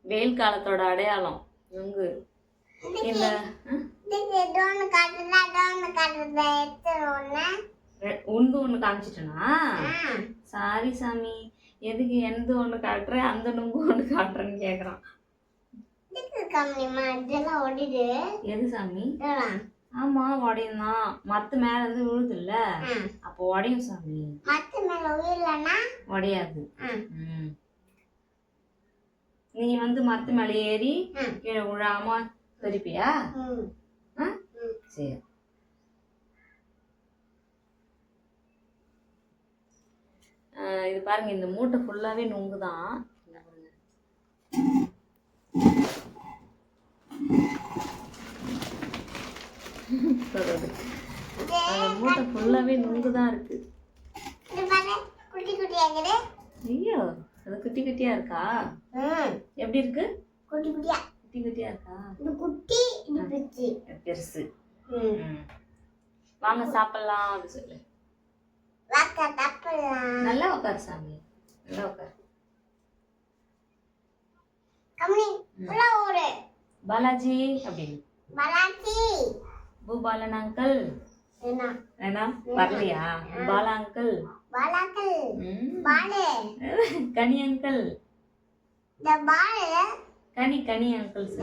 வெயில் காலத்தோட அடையாளம் நுங்கு. இந்த உண்டு ஒண்ணு காமிச்சிட்டனா? சாரி சாமி, எதுக்கு எந்த ஒண்ணு காட்டுற அந்த நுங்கு ஒண்ணு காட்டுறேன்னு கேக்குறான். எது சாமி? ஆமா உடையும் தான். மரத்து மேல இருந்து விழுது இல்ல, அப்போ உடையும் சாமி. மரத்து மேல விழலனா உடையாது. நீ வந்து மரத்து மேல ஏறி கீழே விழாம தெரிப்பியா? சரி. இது பாருங்க, இந்த மூட்டை ஃபுல்லாவே நுங்கு தான். அந்த மூட்டை ஃபுல்லாவே நுங்கு தான் இருக்கு. ஐயோ, அது குட்டி குட்டியா இருக்கா? எப்படி இருக்கு? குட்டி குட்டியா இருக்கா? பெருசு. வாங்க சாப்பிடலாம் அப்படி சொல்லு. நல்லா உட்காரு சாமி, நல்லா உட்காரு. பாலாஜி அப்படின்னு. பூபாலன் அங்கிள் என்ன வரலையா? பாலா அங்கிள், கனி அங்கிள், கனி அங்கிள்.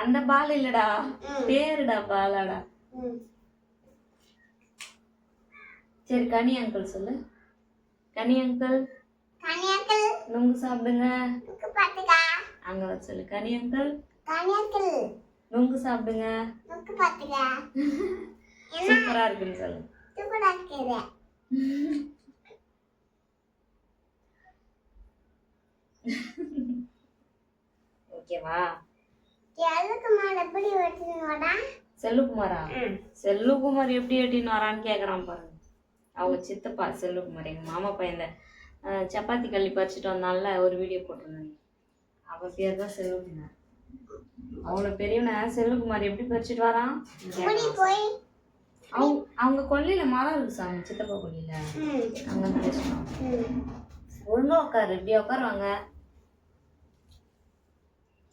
அந்த பால் இல்லடா, பேருடா பாலாடா. சரி, கனி அங்கிள் சொல்லு. கனி அங்கிள், நுங்கு சாப்பிடுங்க. அங்க வச்சு சொல்லு. கனி அங்கிள், நுங்கு சாப்பிடுங்க. சூப்பரா இருக்குன்னு சொல்லு. ஓகேவா? செல்லுக்குமாரா? செல்லுக்குமார் எப்படி வெட்டின்னு வரான்னு கேக்குறான் பாருங்க. அவங்க சித்தப்பா செல்லுக்குமார், எங்க மாமா பையன். சப்பாத்தி கள்ளி பறிச்சுட்டு வந்தால ஒரு வீடியோ போட்டிருந்தாங்க. அவ பேர் தான் செல்லுக்குமார். அவ்வளவு பெரியவன செல்லுக்குமார் எப்படி பறிச்சுட்டு வரான்? அவங்க கொல்லையில மரம் இருக்கு சாமி, சித்தப்பா கொல்லையில. அங்க பேசணும். ஒழுங்கா உட்காரு, இப்படியா உட்காருவாங்க.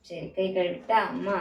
சரி, கை கழுவிட்டா அம்மா?